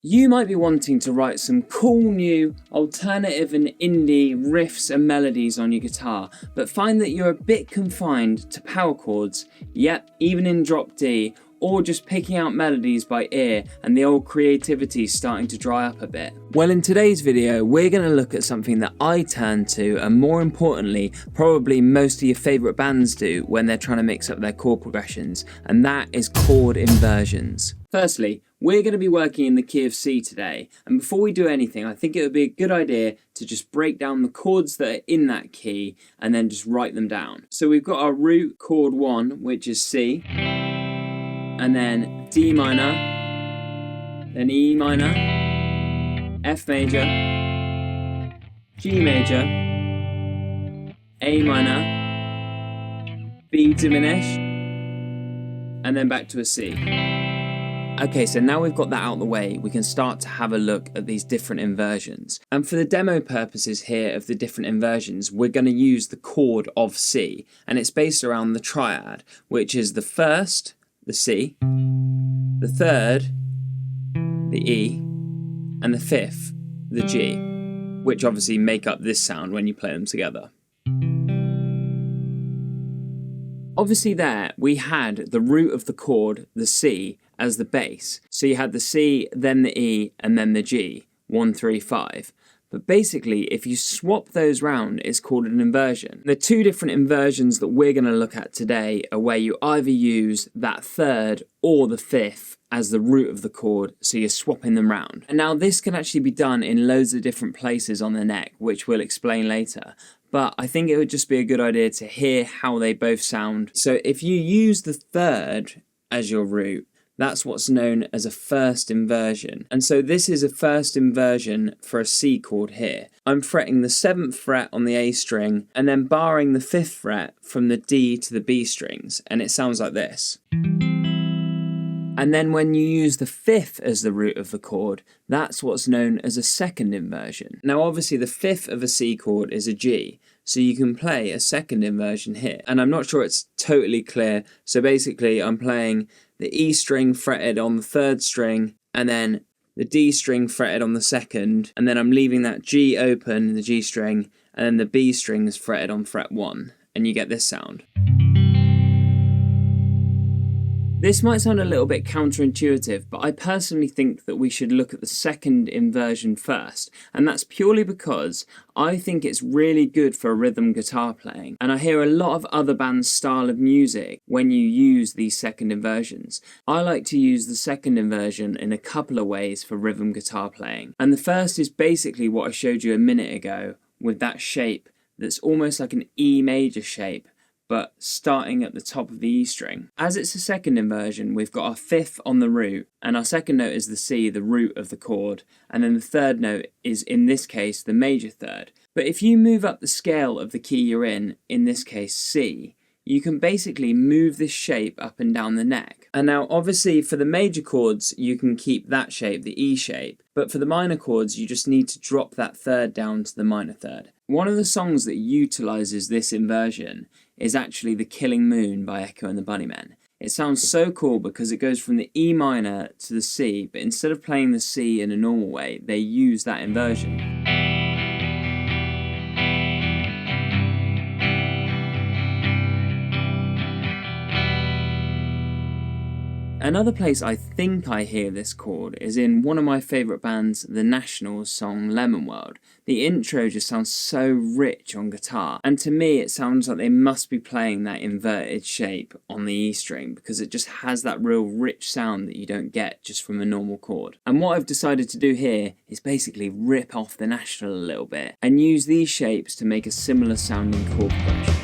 You might be wanting to write some cool new alternative and indie riffs and melodies on your guitar, but find that you're a bit confined to power chords, yep, even in drop D, or just picking out melodies by ear and the old creativity starting to dry up a bit. Well, in today's video, we're going to look at something that I turn to, and more importantly, probably most of your favourite bands do when they're trying to mix up their chord progressions, and that is chord inversions. Firstly, we're going to be working in the key of C today, and before we do anything, I think it would be a good idea to just break down the chords that are in that key and then just write them down. So we've got our root chord 1, which is C, and then D minor, then E minor, F major, G major, A minor, B diminished, and then back to a C. Okay, so now we've got that out of the way, we can start to have a look at these different inversions. And for the demo purposes here of the different inversions, we're going to use the chord of C, and it's based around the triad, which is the first, the C, the third, the E, and the fifth, the G, which obviously make up this sound when you play them together. Obviously there, we had the root of the chord, the C, as the bass. So you had the C, then the E, and then the G, 1, 3, 5. But basically, if you swap those round, it's called an inversion. The two different inversions that we're going to look at today are where you either use that third or the fifth as the root of the chord, so you're swapping them round. And now this can actually be done in loads of different places on the neck, which we'll explain later. But I think it would just be a good idea to hear how they both sound. So if you use the third as your root, that's what's known as a first inversion. And so this is a first inversion for a C chord here. I'm fretting the 7th fret on the A string and then barring the 5th fret from the D to the B strings, and it sounds like this. And then when you use the 5th as the root of the chord, that's what's known as a second inversion. Now obviously the 5th of a C chord is a G, so you can play a second inversion here. And I'm not sure it's totally clear, so basically I'm playing the E string fretted on the 3rd string, and then the D string fretted on the 2nd, and then I'm leaving that G open, the G string, and then the B string is fretted on fret 1, and you get this sound. This might sound a little bit counterintuitive, but I personally think that we should look at the second inversion first, and that's purely because I think it's really good for rhythm guitar playing, and I hear a lot of other bands' style of music when you use these second inversions. I like to use the second inversion in a couple of ways for rhythm guitar playing, and the first is basically what I showed you a minute ago with that shape that's almost like an E major shape, but starting at the top of the E string. As it's a second inversion, we've got our 5th on the root, and our second note is the C, the root of the chord, and then the third note is, in this case, the major third. But if you move up the scale of the key you're in this case C, you can basically move this shape up and down the neck. And now obviously for the major chords, you can keep that shape, the E shape, but for the minor chords, you just need to drop that third down to the minor third. One of the songs that utilises this inversion is actually The Killing Moon by Echo and the Bunnymen. It sounds so cool because it goes from the E minor to the C, but instead of playing the C in a normal way, they use that inversion. Another place I think I hear this chord is in one of my favourite bands, The National's song Lemon World. The intro just sounds so rich on guitar, and to me it sounds like they must be playing that inverted shape on the E string because it just has that real rich sound that you don't get just from a normal chord. And what I've decided to do here is basically rip off The National a little bit and use these shapes to make a similar sounding chord progression.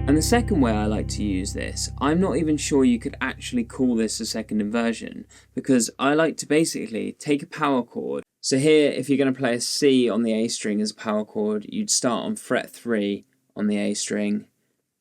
And the second way I like to use this, I'm not even sure you could actually call this a second inversion, because I like to basically take a power chord. So here, if you're going to play a C on the A string as a power chord, you'd start on fret 3 on the A string,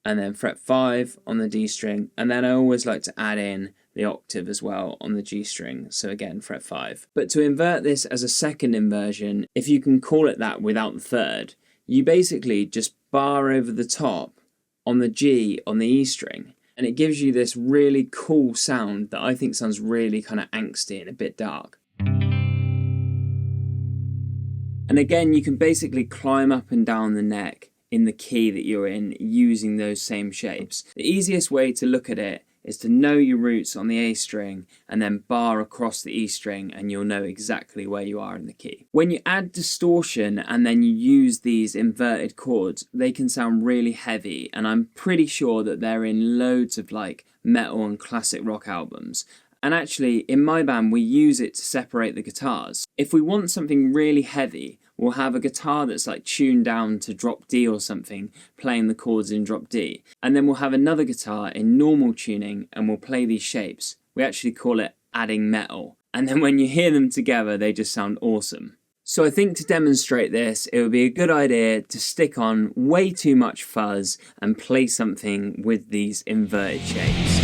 and then fret 5 on the D string, and then I always like to add in the octave as well on the G string, so again fret 5. But to invert this as a second inversion, if you can call it that without the third, you basically just bar over the top on the G on the E string, and it gives you this really cool sound that I think sounds really kind of angsty and a bit dark. And again, you can basically climb up and down the neck in the key that you're in using those same shapes. The easiest way to look at it is to know your roots on the A string and then bar across the E string, and you'll know exactly where you are in the key. When you add distortion and then you use these inverted chords, they can sound really heavy, and I'm pretty sure that they're in loads of like metal and classic rock albums. And actually, in my band, we use it to separate the guitars. If we want something really heavy, we'll have a guitar that's like tuned down to drop D or something, playing the chords in drop D. And then we'll have another guitar in normal tuning and we'll play these shapes. We actually call it adding metal. And then when you hear them together, they just sound awesome. So I think to demonstrate this, it would be a good idea to stick on way too much fuzz and play something with these inverted shapes.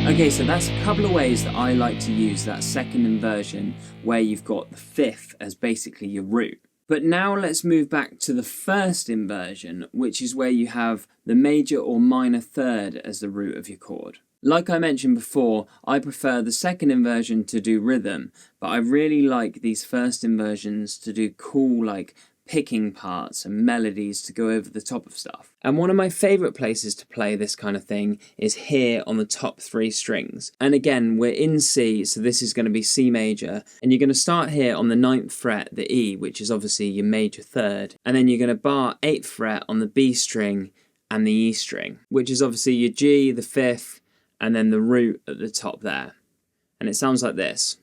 Okay, so that's a couple of ways that I like to use that second inversion where you've got the fifth as basically your root. But now let's move back to the first inversion, which is where you have the major or minor third as the root of your chord. Like I mentioned before, I prefer the second inversion to do rhythm, but I really like these first inversions to do cool like picking parts and melodies to go over the top of stuff. And one of my favourite places to play this kind of thing is here on the top 3 strings. And again, we're in C, so this is going to be C major, and you're going to start here on the 9th fret, the E, which is obviously your major third, and then you're going to bar 8th fret on the B string and the E string, which is obviously your G, the 5th, and then the root at the top there. And it sounds like this.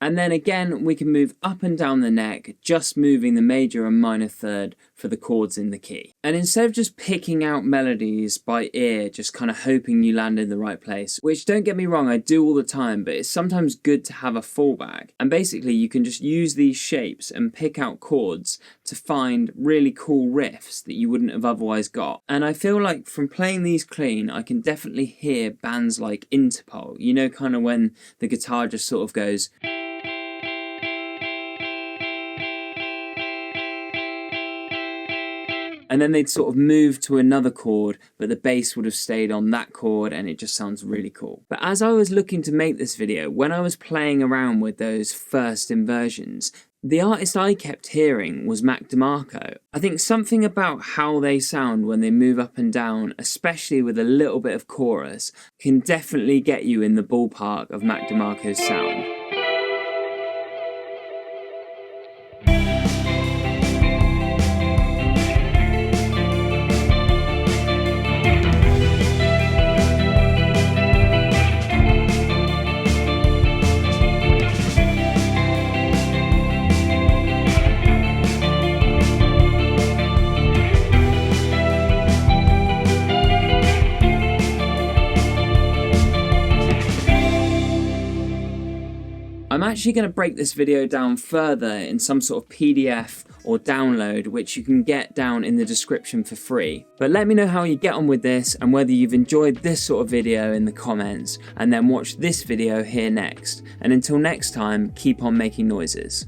And then again, we can move up and down the neck, just moving the major and minor third for the chords in the key. And instead of just picking out melodies by ear, just kind of hoping you land in the right place, which don't get me wrong, I do all the time, but it's sometimes good to have a fallback. And basically you can just use these shapes and pick out chords to find really cool riffs that you wouldn't have otherwise got. And I feel like from playing these clean, I can definitely hear bands like Interpol, you know, kind of when the guitar just sort of goes, and then they'd sort of move to another chord, but the bass would have stayed on that chord, and it just sounds really cool. But as I was looking to make this video, when I was playing around with those first inversions, the artist I kept hearing was Mac DeMarco. I think something about how they sound when they move up and down, especially with a little bit of chorus, can definitely get you in the ballpark of Mac DeMarco's sound. I'm actually going to break this video down further in some sort of PDF or download, which you can get down in the description for free. But let me know how you get on with this and whether you've enjoyed this sort of video in the comments, and then watch this video here next. And until next time, keep on making noises.